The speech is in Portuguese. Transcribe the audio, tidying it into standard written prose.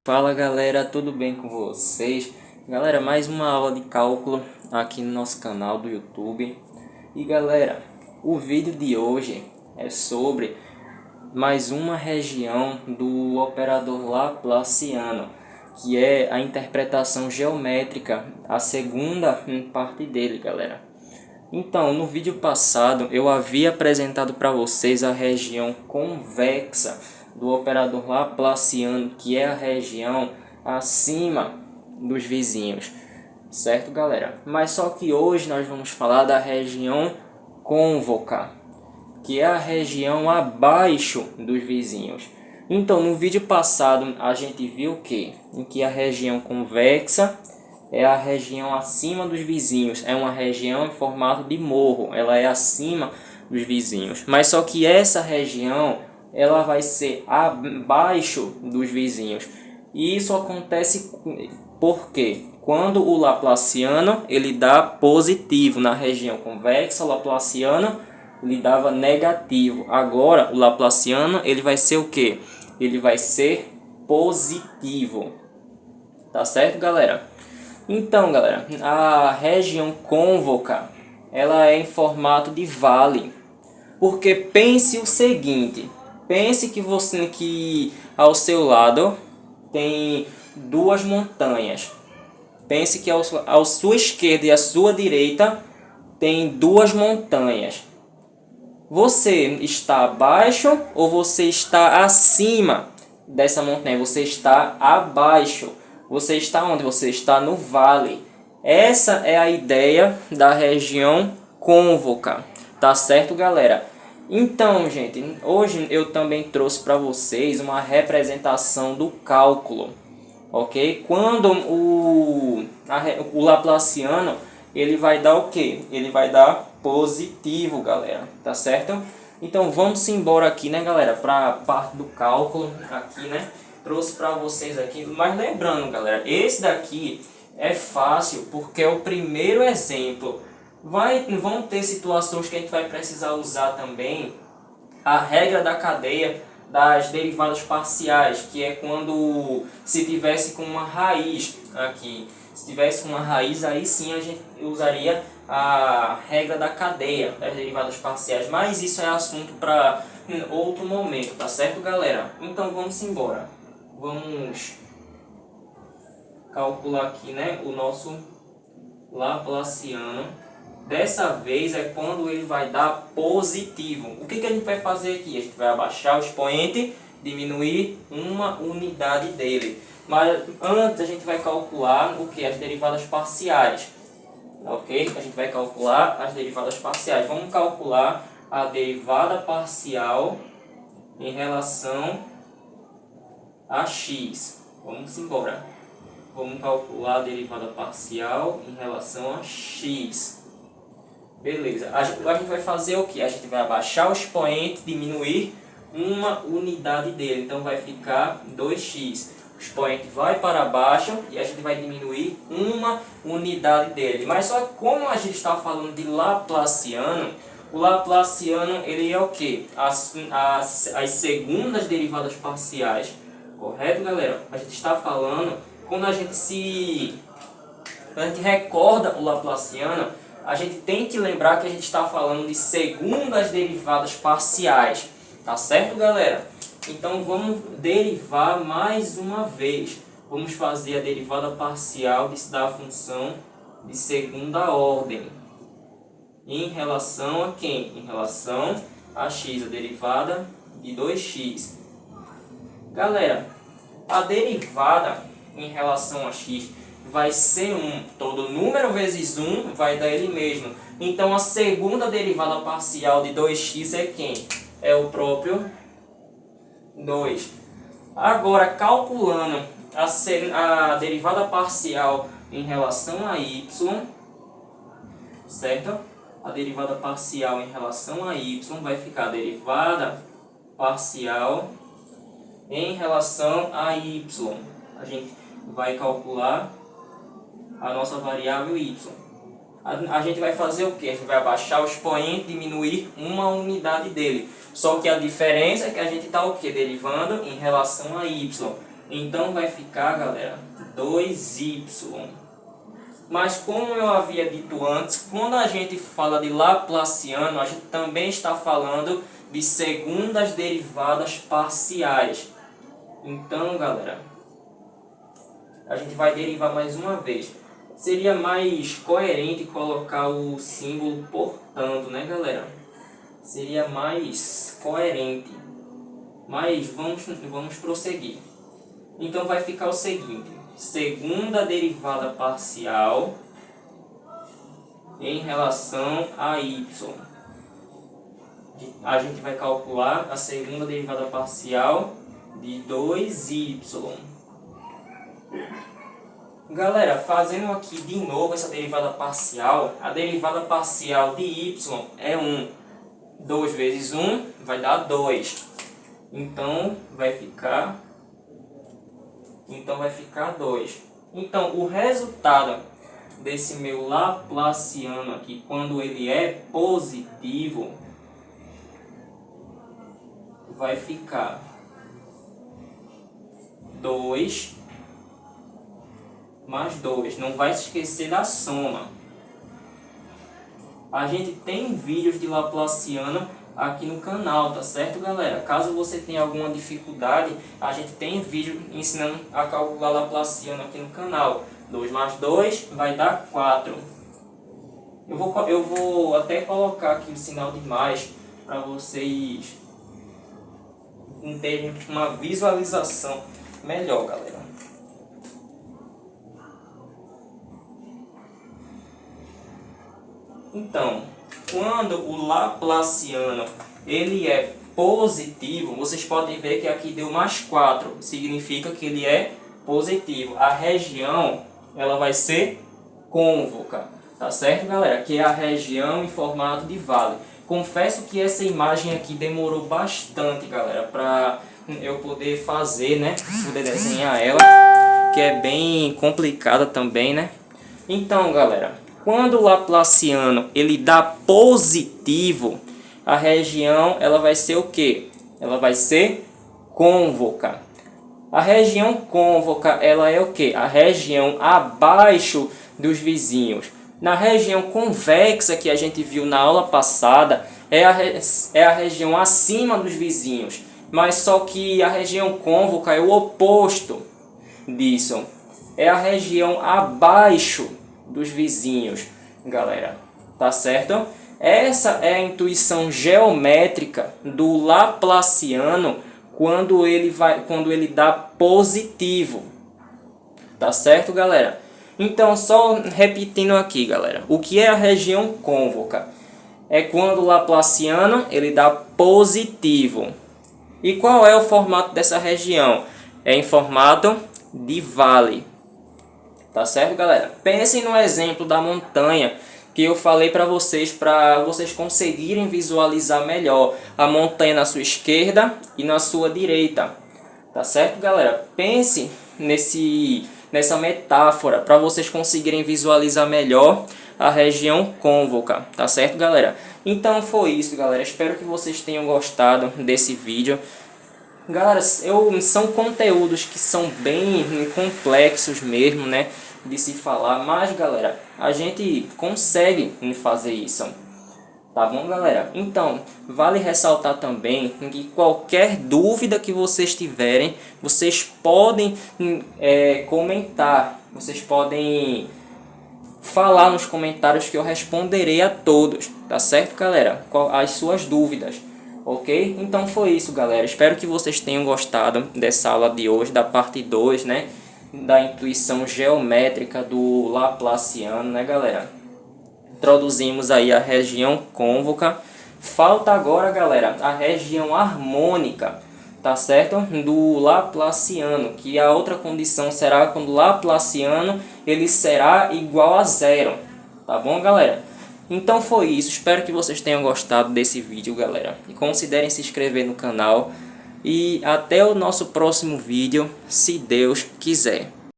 Fala galera, tudo bem com vocês? Galera, mais uma aula de cálculo aqui no nosso canal do YouTube. E galera, o vídeo de hoje é sobre mais uma região do operador Laplaciano, que é a interpretação geométrica, a segunda parte dele, galera. Então, no vídeo passado eu havia apresentado para vocês a região convexa do operador Laplaciano, que é a região acima dos vizinhos, certo, galera? Mas só que hoje nós vamos falar da região cônvoca, que é a região abaixo dos vizinhos. Então, no vídeo passado a gente viu que a região convexa é a região acima dos vizinhos, é uma região em formato de morro, ela é acima dos vizinhos. Mas só que essa região ela vai ser abaixo dos vizinhos. E isso acontece porque quando o Laplaciano ele dá positivo na região convexa, o Laplaciano ele dava negativo. Agora o Laplaciano ele vai ser o que? Ele vai ser positivo. Tá certo, galera? Então, galera, a região cônvoca ela é em formato de vale. Porque pense o seguinte, pense que ao seu lado tem duas montanhas. Pense que ao sua esquerda e à sua direita tem duas montanhas. Você está abaixo ou você está acima dessa montanha? Você está abaixo. Você está onde? Você está no vale. Essa é a ideia da região cônvoca. Tá certo, galera? Então, gente, hoje eu também trouxe para vocês uma representação do cálculo. Ok? Quando o Laplaciano ele vai dar o quê? Ele vai dar positivo, galera. Tá certo? Então vamos embora aqui, né, galera, para a parte do cálculo aqui, né? Trouxe para vocês aqui, mas lembrando, galera, esse daqui é fácil porque é o primeiro exemplo. Vão ter situações que a gente vai precisar usar também a regra da cadeia das derivadas parciais, que é quando se tivesse com uma raiz aqui. Se tivesse com uma raiz, aí sim a gente usaria a regra da cadeia das derivadas parciais, mas isso é assunto para outro momento, tá certo, galera? Então vamos embora. Vamos calcular aqui, né, o nosso Laplaciano. Dessa vez é quando ele vai dar positivo. O que a gente vai fazer aqui? A gente vai abaixar o expoente, diminuir uma unidade dele. Mas antes a gente vai calcular o que? As derivadas parciais. Ok? A gente vai calcular as derivadas parciais. Vamos calcular a derivada parcial em relação a x. Vamos embora. Vamos calcular a derivada parcial em relação a x. Beleza. A gente vai fazer o que? A gente vai abaixar o expoente, diminuir uma unidade dele. Então vai ficar 2x. O expoente vai para baixo e a gente vai diminuir uma unidade dele. Mas só como a gente está falando de Laplaciano, o Laplaciano ele é o que? As segundas derivadas parciais. Correto, galera? A gente está falando, quando a gente recorda o Laplaciano, a gente tem que lembrar que a gente está falando de segundas derivadas parciais. Tá certo, galera? Então vamos derivar mais uma vez. Vamos fazer a derivada parcial da função de segunda ordem. Em relação a quem? Em relação a x, a derivada de 2x. Galera, a derivada em relação a x vai ser 1. Todo número vezes 1 vai dar ele mesmo. Então a segunda derivada parcial de 2x é quem? É o próprio 2. Agora, calculando a derivada parcial em relação a y, certo? A derivada parcial em relação a y vai ficar a derivada parcial em relação a y. A gente vai calcular a nossa variável y. A gente vai fazer o que? A gente vai abaixar o expoente, diminuir uma unidade dele. Só que a diferença é que a gente está o que? Derivando em relação a y. Então vai ficar, galera, 2y. Mas como eu havia dito antes, quando a gente fala de Laplaciano, a gente também está falando de segundas derivadas parciais. Então, galera, a gente vai derivar mais uma vez. Seria mais coerente colocar o símbolo portanto, né, galera? Seria mais coerente. Mas vamos prosseguir. Então vai ficar o seguinte: segunda derivada parcial em relação a y. A gente vai calcular a segunda derivada parcial de 2y. Galera, fazendo aqui de novo essa derivada parcial, a derivada parcial de y é 1. 2 vezes 1 vai dar 2. Então vai ficar 2. Então o resultado desse meu Laplaciano aqui, quando ele é positivo, vai ficar 2 mais 2. Não vai se esquecer da soma. A gente tem vídeos de Laplaciano aqui no canal, tá certo, galera? Caso você tenha alguma dificuldade, a gente tem vídeo ensinando a calcular Laplaciano aqui no canal. 2 mais 2 vai dar 4. Eu vou até colocar aqui o sinal de mais para vocês terem uma visualização melhor, galera. Então, quando o Laplaciano ele é positivo, vocês podem ver que aqui deu mais 4, significa que ele é positivo. A região ela vai ser cônvoca, tá certo, galera? Que é a região em formato de vale. Confesso que essa imagem aqui demorou bastante, galera, para eu poder fazer, né? Poder desenhar ela, que é bem complicada também, né? Então, galera, quando o Laplaciano ele dá positivo, a região ela vai ser o quê? Ela vai ser cônvoca. A região cônvoca ela é o quê? A região abaixo dos vizinhos. Na região convexa que a gente viu na aula passada, é a região acima dos vizinhos. Mas só que a região cônvoca é o oposto disso. É a região abaixo dos vizinhos, galera. Tá certo? Essa é a intuição geométrica do Laplaciano quando ele dá positivo. Tá certo, galera? Então, só repetindo aqui, galera. O que é a região cônvoca? É quando o Laplaciano ele dá positivo. E qual é o formato dessa região? É em formato de vale. Tá certo, galera? Pensem no exemplo da montanha que eu falei para vocês conseguirem visualizar melhor a montanha na sua esquerda e na sua direita. Tá certo, galera? Pense nessa metáfora para vocês conseguirem visualizar melhor a região cônvoca, tá certo, galera? Então foi isso, galera. Espero que vocês tenham gostado desse vídeo. Galera, são conteúdos que são bem complexos mesmo, né, de se falar, mas, galera, a gente consegue fazer isso. Tá bom, galera? Então, vale ressaltar também que qualquer dúvida que vocês tiverem, vocês podem comentar. Vocês podem falar nos comentários que eu responderei a todos. Tá certo, galera? As suas dúvidas. Ok? Então foi isso, galera. Espero que vocês tenham gostado dessa aula de hoje, da parte 2, né? Da intuição geométrica do Laplaciano, né, galera? Introduzimos aí a região cônvoca. Falta agora, galera, a região harmônica, tá certo? Do Laplaciano, que a outra condição será quando o Laplaciano ele será igual a zero. Tá bom, galera? Então foi isso. Espero que vocês tenham gostado desse vídeo, galera. E considerem se inscrever no canal. E até o nosso próximo vídeo, se Deus quiser.